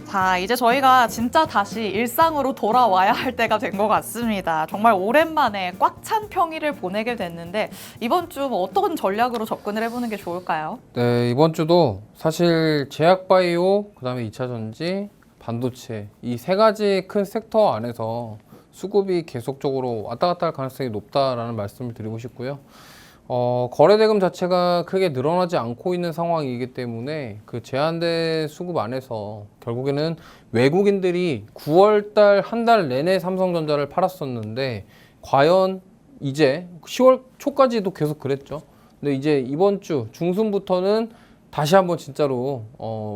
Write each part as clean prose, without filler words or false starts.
자, 이제 저희가 진짜 다시 일상으로 돌아와야 할 때가 된 것 같습니다. 정말 오랜만에 꽉 찬 평일을 보내게 됐는데 이번 주 어떤 전략으로 접근을 해보는 게 좋을까요? 네, 이번 주도 사실 제약바이오, 그다음에 2차 전지, 반도체 이 세 가지 큰 섹터 안에서 수급이 계속적으로 왔다 갔다 할 가능성이 높다라는 말씀을 드리고 싶고요. 거래대금 자체가 크게 늘어나지 않고 있는 상황이기 때문에 그 제한된 수급 안에서 결국에는 외국인들이 9월달 한 달 내내 삼성전자를 팔았었는데 과연 이제 10월 초까지도 계속 그랬죠. 근데 이제 이번 주 중순부터는 다시 한번 진짜로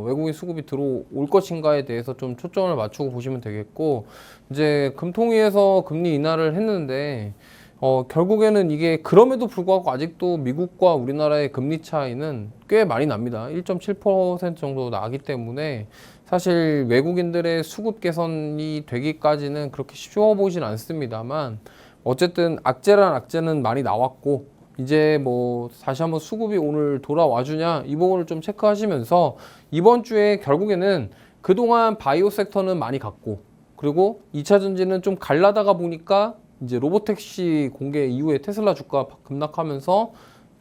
외국인 수급이 들어올 것인가에 대해서 좀 초점을 맞추고 보시면 되겠고, 이제 금통위에서 금리 인하를 했는데 결국에는 이게 그럼에도 불구하고 아직도 미국과 우리나라의 금리 차이는 꽤 많이 납니다. 1.7% 정도 나기 때문에 사실 외국인들의 수급 개선이 되기까지는 그렇게 쉬워 보이진 않습니다만, 어쨌든 악재란 악재는 많이 나왔고 이제 뭐 다시 한번 수급이 오늘 돌아와 주냐 이 부분을 좀 체크하시면서 이번 주에 결국에는 그동안 바이오 섹터는 많이 갔고, 그리고 2차 전지는 좀 갈라다가 보니까 이제 로보택시 공개 이후에 테슬라 주가 급락하면서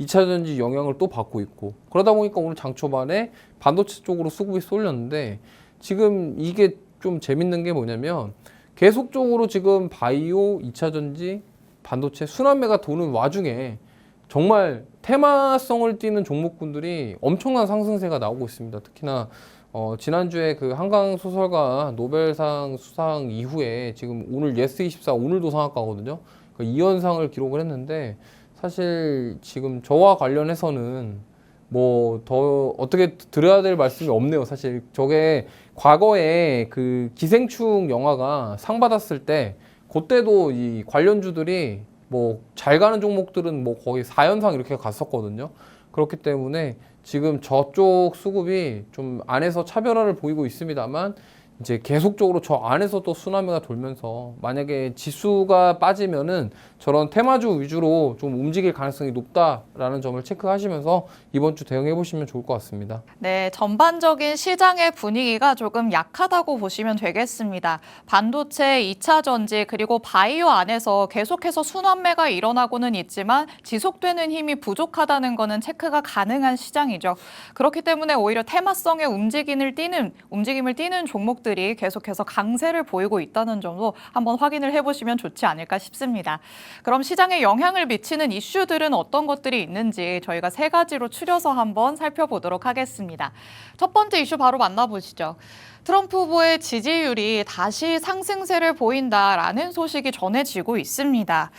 2차 전지 영향을 또 받고 있고, 그러다 보니까 오늘 장 초반에 반도체 쪽으로 수급이 쏠렸는데, 지금 이게 좀 재밌는 게 뭐냐면 계속적으로 지금 바이오, 2차 전지, 반도체 순환매가 도는 와중에 정말 테마성을 띠는 종목군들이 엄청난 상승세가 나오고 있습니다. 특히나 지난주에 그 한강 소설가 노벨상 수상 이후에 지금 오늘 예스24 오늘도 상한가거든요. 그 2연상을 기록을 했는데, 사실 지금 저와 관련해서는 뭐 더 어떻게 드려야 될 말씀이 없네요. 사실 저게 과거에 그 기생충 영화가 상 받았을 때 그때도 이 관련주들이 뭐 잘 가는 종목들은 뭐 거의 4연상 이렇게 갔었거든요. 그렇기 때문에 지금 저쪽 수급이 좀 안에서 차별화를 보이고 있습니다만, 이제 계속적으로 저 안에서 또 순환매가 돌면서 만약에 지수가 빠지면은 저런 테마주 위주로 좀 움직일 가능성이 높다라는 점을 체크하시면서 이번 주 대응해 보시면 좋을 것 같습니다. 네, 전반적인 시장의 분위기가 조금 약하다고 보시면 되겠습니다. 반도체, 2차 전지, 그리고 바이오 안에서 계속해서 순환매가 일어나고는 있지만 지속되는 힘이 부족하다는 것은 체크가 가능한 시장이죠. 그렇기 때문에 오히려 테마성의 움직임을 띠는 종목들이 계속해서 강세를 보이고 있다는 점도 한번 확인을 해보시면 좋지 않을까 싶습니다. 그럼 시장에 영향을 미치는 이슈들은 어떤 것들이 있는지 저희가 세 가지로 추려서 한번 살펴보도록 하겠습니다. 첫 번째 이슈 바로 만나보시죠. 트럼프 후보의 지지율이 다시 상승세를 보인다라는 소식이 전해지고 있습니다.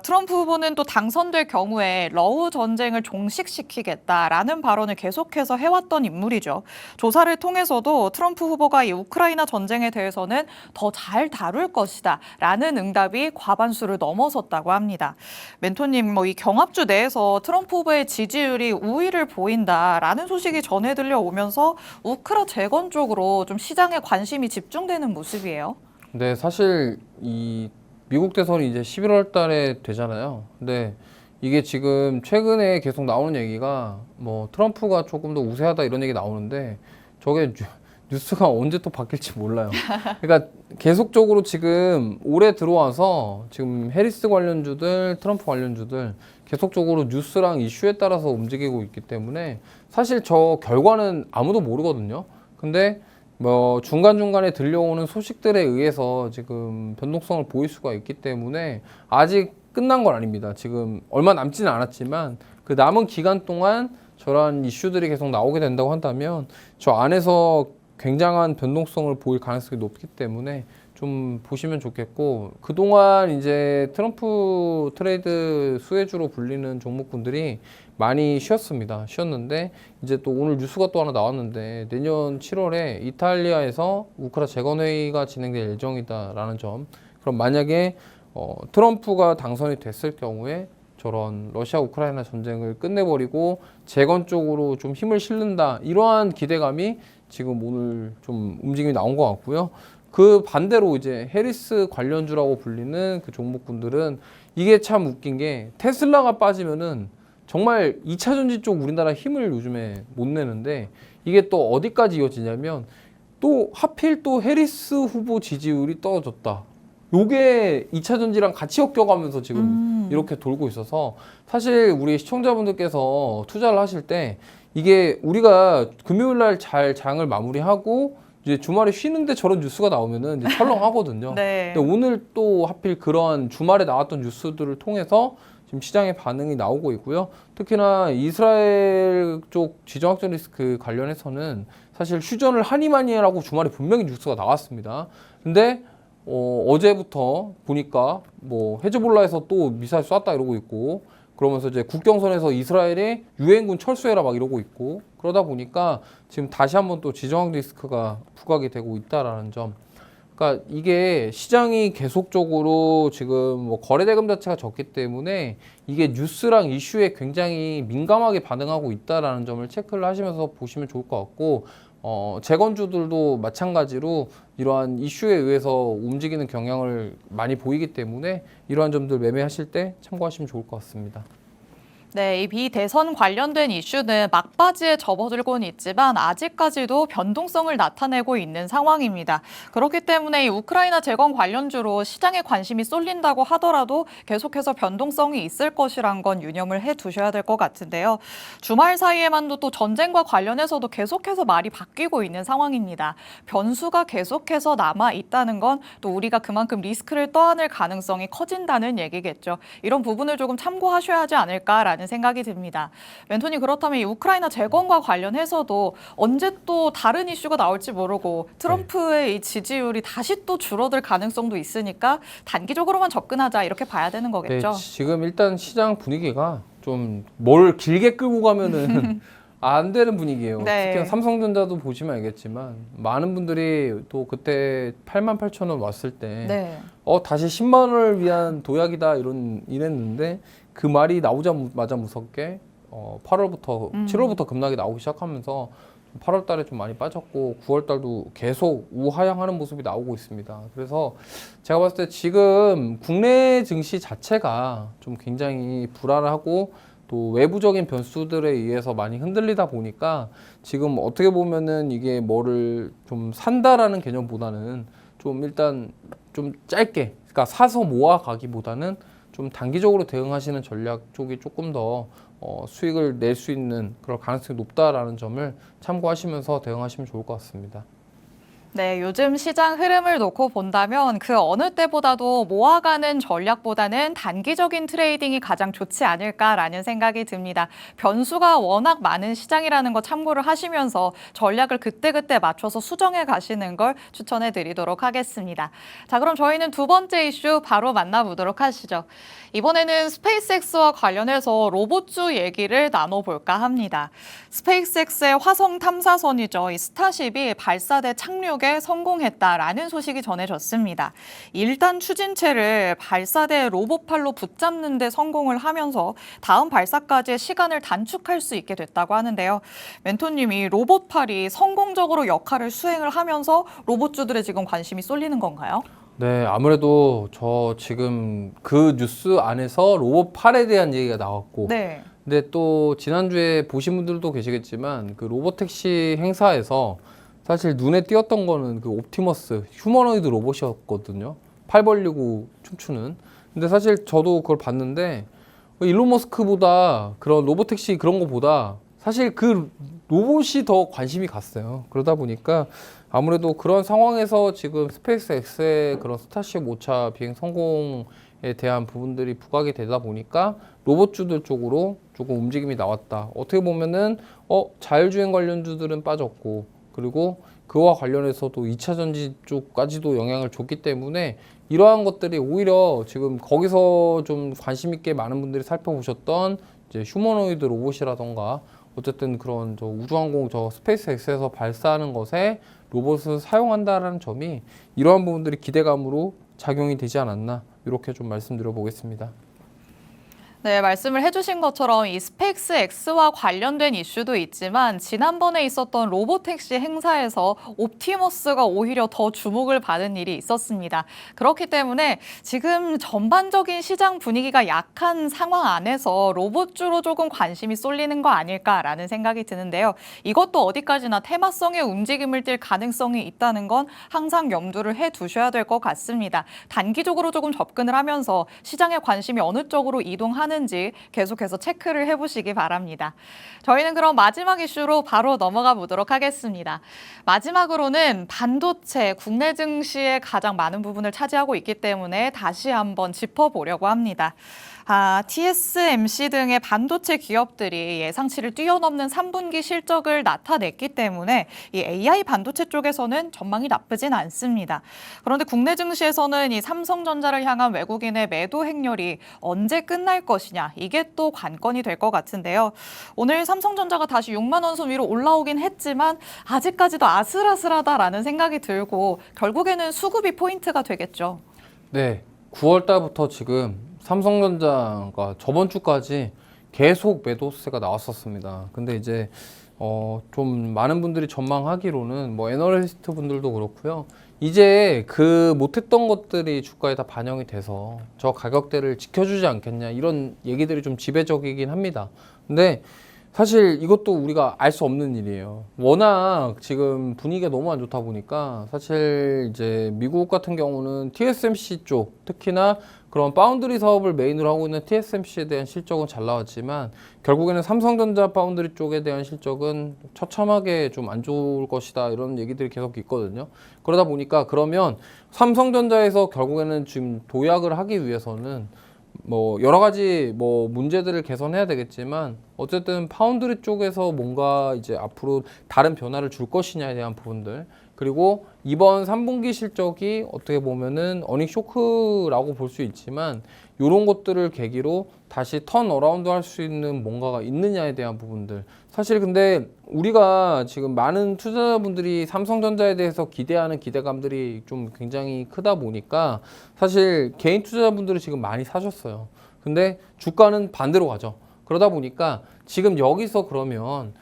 트럼프 후보는 또 당선될 경우에 러우 전쟁을 종식시키겠다라는 발언을 계속해서 해왔던 인물이죠. 조사를 통해서도 트럼프 후보가 이 우크라이나 전쟁에 대해서는 더 잘 다룰 것이다라는 응답이 과반수를 넘어섰다고 합니다. 멘토님, 이 경합주 내에서 트럼프 후보의 지지율이 우위를 보인다라는 소식이 전해 들려오면서 우크라 재건 쪽으로 좀 시장에 관심이 집중되는 모습이에요. 네, 사실 이 미국 대선이 이제 11월 달에 되잖아요. 근데 이게 지금 최근에 계속 나오는 얘기가 뭐 트럼프가 조금 더 우세하다 이런 얘기 나오는데, 저게 뉴스가 언제 또 바뀔지 몰라요. 그러니까 계속적으로 지금 올해 들어와서 지금 해리스 관련주들, 트럼프 관련주들 계속적으로 뉴스랑 이슈에 따라서 움직이고 있기 때문에 사실 저 결과는 아무도 모르거든요. 근데 뭐 중간중간에 들려오는 소식들에 의해서 지금 변동성을 보일 수가 있기 때문에 아직 끝난 건 아닙니다. 지금 얼마 남지는 않았지만 그 남은 기간 동안 저런 이슈들이 계속 나오게 된다고 한다면 저 안에서 굉장한 변동성을 보일 가능성이 높기 때문에 좀 보시면 좋겠고, 그동안 이제 트럼프 트레이드 수혜주로 불리는 종목군들이 많이 쉬었는데 이제 또 오늘 뉴스가 또 하나 나왔는데, 내년 7월에 이탈리아에서 우크라 재건회의가 진행될 예정이다라는 점. 그럼 만약에 트럼프가 당선이 됐을 경우에 저런 러시아 우크라이나 전쟁을 끝내버리고 재건 쪽으로 좀 힘을 실는다, 이러한 기대감이 지금 오늘 좀 움직임이 나온 것 같고요. 그 반대로 이제 해리스 관련주라고 불리는 그 종목군들은 이게 참 웃긴 게, 테슬라가 빠지면은 정말 2차 전지 쪽 우리나라 힘을 요즘에 못 내는데, 이게 또 어디까지 이어지냐면 또 하필 또 해리스 후보 지지율이 떨어졌다. 요게 2차 전지랑 같이 엮여가면서 지금 이렇게 돌고 있어서 사실 우리 시청자분들께서 투자를 하실 때 이게 우리가 금요일 날 잘 장을 마무리하고 이제 주말에 쉬는데 저런 뉴스가 나오면은 이제 철렁하거든요. 네. 근데 오늘 또 하필 그런 주말에 나왔던 뉴스들을 통해서 지금 시장의 반응이 나오고 있고요. 특히나 이스라엘 쪽 지정학적 리스크 관련해서는 사실 휴전을 하니마니라고 주말에 분명히 뉴스가 나왔습니다. 근데 어제부터 보니까 뭐 헤즈볼라에서 또 미사일 쐈다 이러고 있고 그러면서 이제 국경선에서 이스라엘이 유엔군 철수해라 막 이러고 있고 그러다 보니까 지금 다시 한번 또 지정학 리스크가 부각이 되고 있다라는 점. 그러니까 이게 시장이 계속적으로 지금 뭐 거래 대금 자체가 적기 때문에 이게 뉴스랑 이슈에 굉장히 민감하게 반응하고 있다라는 점을 체크를 하시면서 보시면 좋을 것 같고 재건주들도 마찬가지로 이러한 이슈에 의해서 움직이는 경향을 많이 보이기 때문에 이러한 점들 매매하실 때 참고하시면 좋을 것 같습니다. 네, 이 비대선 관련된 이슈는 막바지에 접어들고는 있지만 아직까지도 변동성을 나타내고 있는 상황입니다. 그렇기 때문에 이 우크라이나 재건 관련주로 시장에 관심이 쏠린다고 하더라도 계속해서 변동성이 있을 것이란 건 유념을 해두셔야 될 것 같은데요. 주말 사이에만도 또 전쟁과 관련해서도 계속해서 말이 바뀌고 있는 상황입니다. 변수가 계속해서 남아 있다는 건 또 우리가 그만큼 리스크를 떠안을 가능성이 커진다는 얘기겠죠. 이런 부분을 조금 참고하셔야 하지 않을까라는 생각이 듭니다. 멘토님, 그렇다면 이 우크라이나 재건과 관련해서도 언제 또 다른 이슈가 나올지 모르고 트럼프의 이 지지율이 다시 또 줄어들 가능성도 있으니까 단기적으로만 접근하자 이렇게 봐야 되는 거겠죠. 네, 지금 일단 시장 분위기가 좀 뭘 길게 끌고 가면은 안 되는 분위기예요. 네. 특히 삼성전자도 보시면 알겠지만 많은 분들이 또 그때 88,000원 왔을 때 네. 다시 10만 원을 위한 도약이다 이랬는데 그 말이 나오자마자 무섭게 8월부터 7월부터 급락이 나오기 시작하면서 8월 달에 좀 많이 빠졌고 9월 달도 계속 우하향하는 모습이 나오고 있습니다. 그래서 제가 봤을 때 지금 국내 증시 자체가 좀 굉장히 불안하고 또 외부적인 변수들에 의해서 많이 흔들리다 보니까 지금 어떻게 보면은 이게 뭐를 좀 산다라는 개념보다는 좀 일단 좀 짧게, 그러니까 사서 모아 가기보다는 좀 단기적으로 대응하시는 전략 쪽이 조금 더 수익을 낼 수 있는 그런 가능성이 높다라는 점을 참고하시면서 대응하시면 좋을 것 같습니다. 네, 요즘 시장 흐름을 놓고 본다면 그 어느 때보다도 모아가는 전략보다는 단기적인 트레이딩이 가장 좋지 않을까라는 생각이 듭니다. 변수가 워낙 많은 시장이라는 거 참고를 하시면서 전략을 그때그때 맞춰서 수정해 가시는 걸 추천해 드리도록 하겠습니다. 자, 그럼 저희는 두 번째 이슈 바로 만나보도록 하시죠. 이번에는 스페이스X와 관련해서 로봇주 얘기를 나눠볼까 합니다. 스페이스X의 화성 탐사선이죠. 이 스타쉽이 발사대 착륙에 성공했다라는 소식이 전해졌습니다. 1단 추진체를 발사대 로봇팔로 붙잡는 데 성공을 하면서 다음 발사까지의 시간을 단축할 수 있게 됐다고 하는데요. 멘토님이 로봇팔이 성공적으로 역할을 수행을 하면서 로봇주들의 지금 관심이 쏠리는 건가요? 네, 아무래도 저 지금 그 뉴스 안에서 로봇팔에 대한 얘기가 나왔고, 네. 근데 또 지난주에 보신 분들도 계시겠지만 그 로보택시 행사에서 사실 눈에 띄었던 거는 그 옵티머스 휴머노이드 로봇이었거든요. 팔 벌리고 춤추는. 근데 사실 저도 그걸 봤는데 일론 머스크보다 그런 로보택시 그런 거보다 사실 그 로봇이 더 관심이 갔어요. 그러다 보니까 아무래도 그런 상황에서 지금 스페이스X의 그런 스타쉽 5차 비행 성공에 대한 부분들이 부각이 되다 보니까 로봇주들 쪽으로 조금 움직임이 나왔다. 어떻게 보면은 자율주행 관련주들은 빠졌고, 그리고 그와 관련해서도 2차 전지 쪽까지도 영향을 줬기 때문에 이러한 것들이 오히려 지금 거기서 좀 관심 있게 많은 분들이 살펴보셨던 이제 휴머노이드 로봇이라던가 어쨌든 그런 저 우주항공 저 스페이스X에서 발사하는 것에 로봇을 사용한다라는 점이 이러한 부분들이 기대감으로 작용이 되지 않았나 이렇게 좀 말씀드려 보겠습니다. 네, 말씀을 해주신 것처럼 이 스페이스 X와 관련된 이슈도 있지만 지난번에 있었던 로보택시 행사에서 옵티머스가 오히려 더 주목을 받은 일이 있었습니다. 그렇기 때문에 지금 전반적인 시장 분위기가 약한 상황 안에서 로봇주로 조금 관심이 쏠리는 거 아닐까라는 생각이 드는데요. 이것도 어디까지나 테마성의 움직임을 띌 가능성이 있다는 건 항상 염두를 해두셔야 될 것 같습니다. 단기적으로 조금 접근을 하면서 시장의 관심이 어느 쪽으로 이동하는지 계속해서 체크를 해보시기 바랍니다. 저희는 그럼 마지막 이슈로 바로 넘어가 보도록 하겠습니다. 마지막으로는 반도체, 국내 증시의 가장 많은 부분을 차지하고 있기 때문에 다시 한번 짚어보려고 합니다. TSMC 등의 반도체 기업들이 예상치를 뛰어넘는 3분기 실적을 나타냈기 때문에 이 AI 반도체 쪽에서는 전망이 나쁘진 않습니다. 그런데 국내 증시에서는 이 삼성전자를 향한 외국인의 매도 행렬이 언제 끝날 것이냐, 이게 또 관건이 될 것 같은데요. 오늘 삼성전자가 다시 6만 원 선 위로 올라오긴 했지만 아직까지도 아슬아슬하다라는 생각이 들고 결국에는 수급이 포인트가 되겠죠. 네, 9월 달부터 지금 삼성전자가 저번 주까지 계속 매도세가 나왔었습니다. 근데 이제 좀 많은 분들이 전망하기로는 뭐 애널리스트 분들도 그렇고요. 이제 그 못했던 것들이 주가에 다 반영이 돼서 저 가격대를 지켜주지 않겠냐 이런 얘기들이 좀 지배적이긴 합니다. 근데 사실 이것도 우리가 알 수 없는 일이에요. 워낙 지금 분위기가 너무 안 좋다 보니까 사실 이제 미국 같은 경우는 TSMC 쪽 특히나 그런 파운드리 사업을 메인으로 하고 있는 TSMC에 대한 실적은 잘 나왔지만 결국에는 삼성전자 파운드리 쪽에 대한 실적은 처참하게 좀 안 좋을 것이다 이런 얘기들이 계속 있거든요. 그러다 보니까 그러면 삼성전자에서 결국에는 지금 도약을 하기 위해서는 뭐 여러 가지 뭐 문제들을 개선해야 되겠지만 어쨌든 파운드리 쪽에서 뭔가 이제 앞으로 다른 변화를 줄 것이냐에 대한 부분들, 그리고 이번 3분기 실적이 어떻게 보면은 어닝 쇼크라고 볼 수 있지만 이런 것들을 계기로 다시 턴 어라운드 할 수 있는 뭔가가 있느냐에 대한 부분들. 사실 근데 우리가 지금 많은 투자자분들이 삼성전자에 대해서 기대하는 기대감들이 좀 굉장히 크다 보니까 사실 개인 투자자분들이 지금 많이 사셨어요. 근데 주가는 반대로 가죠. 그러다 보니까 지금 여기서 그러면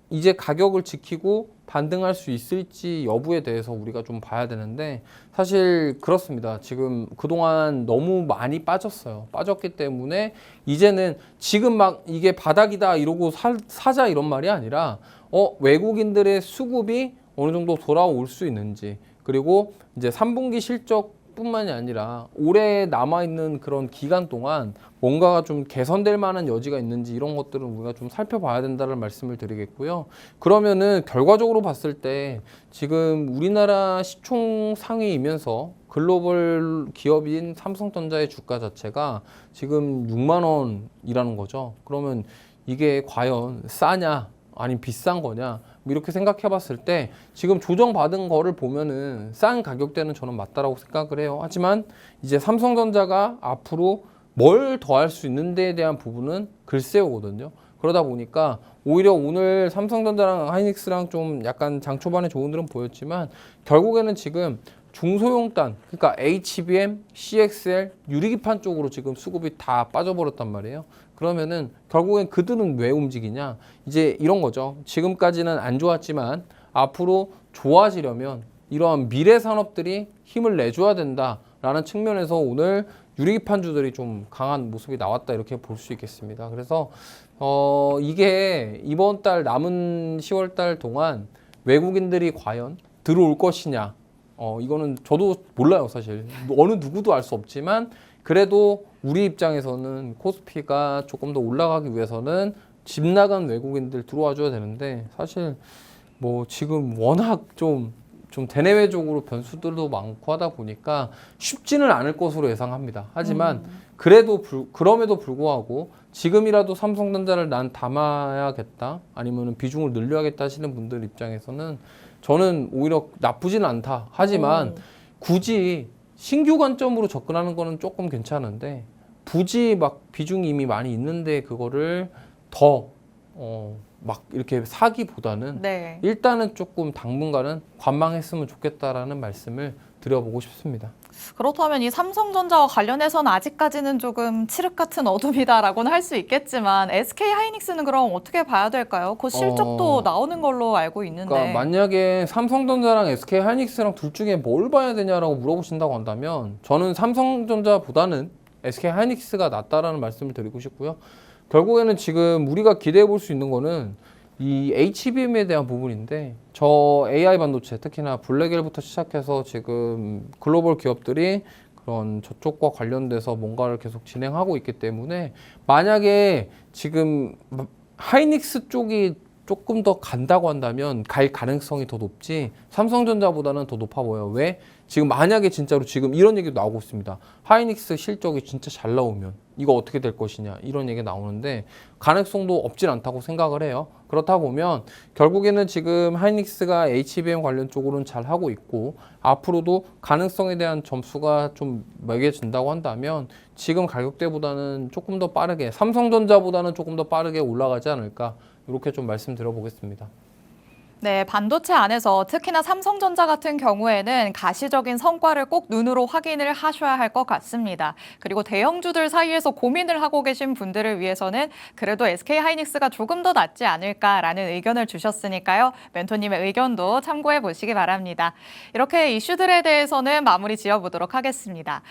이제 가격을 지키고 반등할 수 있을지 여부에 대해서 우리가 좀 봐야 되는데 사실 그렇습니다. 지금 그동안 너무 많이 빠졌어요. 빠졌기 때문에 이제는 지금 막 이게 바닥이다 이러고 사자 이런 말이 아니라 외국인들의 수급이 어느 정도 돌아올 수 있는지, 그리고 이제 3분기 실적 뿐만이 아니라 올해 남아있는 그런 기간 동안 뭔가가 좀 개선될 만한 여지가 있는지 이런 것들은 우리가 좀 살펴봐야 된다는 말씀을 드리겠고요. 그러면은 결과적으로 봤을 때 지금 우리나라 시총 상위이면서 글로벌 기업인 삼성전자의 주가 자체가 지금 6만 원이라는 거죠. 그러면 이게 과연 싸냐 아니면 비싼 거냐 뭐 이렇게 생각해 봤을 때 지금 조정받은 거를 보면은 싼 가격대는 저는 맞다라고 생각을 해요. 하지만 이제 삼성전자가 앞으로 뭘 더 할 수 있는 데에 대한 부분은 글쎄오거든요. 그러다 보니까 오히려 오늘 삼성전자랑 하이닉스랑 좀 약간 장 초반에 좋은 들은 보였지만 결국에는 지금 중소형단, 그러니까 HBM, CXL, 유리기판 쪽으로 지금 수급이 다 빠져버렸단 말이에요. 그러면은 결국엔 그들은 왜 움직이냐? 이제 이런 거죠. 지금까지는 안 좋았지만 앞으로 좋아지려면 이러한 미래 산업들이 힘을 내줘야 된다라는 측면에서 오늘 유리기판주들이 좀 강한 모습이 나왔다 이렇게 볼 수 있겠습니다. 그래서 이게 이번 달 남은 10월 달 동안 외국인들이 과연 들어올 것이냐? 이거는 저도 몰라요, 사실. 어느 누구도 알 수 없지만 그래도 우리 입장에서는 코스피가 조금 더 올라가기 위해서는 집 나간 외국인들 들어와 줘야 되는데 사실 뭐 지금 워낙 좀 대내외적으로 변수들도 많고 하다 보니까 쉽지는 않을 것으로 예상합니다. 하지만 그럼에도 불구하고 지금이라도 삼성전자를 난 담아야겠다 아니면 비중을 늘려야겠다 하시는 분들 입장에서는 저는 오히려 나쁘진 않다. 하지만 굳이 신규 관점으로 접근하는 거는 조금 괜찮은데 굳이 막 비중이 이미 많이 있는데 그거를 더 막 이렇게 사기보다는 네. 일단은 조금 당분간은 관망했으면 좋겠다라는 말씀을 드려보고 싶습니다. 그렇다면 이 삼성전자와 관련해서는 아직까지는 조금 칠흑 같은 어둠이다라고는 할 수 있겠지만 SK 하이닉스는 그럼 어떻게 봐야 될까요? 곧 실적도 나오는 걸로 알고 있는데. 그러니까 만약에 삼성전자랑 SK 하이닉스랑 둘 중에 뭘 봐야 되냐라고 물어보신다고 한다면 저는 삼성전자보다는 SK 하이닉스가 낫다라는 말씀을 드리고 싶고요. 결국에는 지금 우리가 기대해 볼 수 있는 거는 이 HBM에 대한 부분인데 저 AI 반도체 특히나 블랙엘부터 시작해서 지금 글로벌 기업들이 그런 저쪽과 관련돼서 뭔가를 계속 진행하고 있기 때문에 만약에 지금 하이닉스 쪽이 조금 더 간다고 한다면 갈 가능성이 더 높지 삼성전자보다는 더 높아 보여요. 왜? 지금 만약에 진짜로 지금 이런 얘기도 나오고 있습니다. 하이닉스 실적이 진짜 잘 나오면 이거 어떻게 될 것이냐 이런 얘기 나오는데 가능성도 없진 않다고 생각을 해요. 그렇다 보면 결국에는 지금 하이닉스가 HBM 관련 쪽으로는 잘 하고 있고 앞으로도 가능성에 대한 점수가 좀 매겨진다고 한다면 지금 가격대보다는 조금 더 빠르게 삼성전자보다는 조금 더 빠르게 올라가지 않을까 이렇게 좀 말씀드려보겠습니다. 네, 반도체 안에서 특히나 삼성전자 같은 경우에는 가시적인 성과를 꼭 눈으로 확인을 하셔야 할 것 같습니다. 그리고 대형주들 사이에서 고민을 하고 계신 분들을 위해서는 그래도 SK 하이닉스가 조금 더 낫지 않을까라는 의견을 주셨으니까요. 멘토님의 의견도 참고해 보시기 바랍니다. 이렇게 이슈들에 대해서는 마무리 지어보도록 하겠습니다.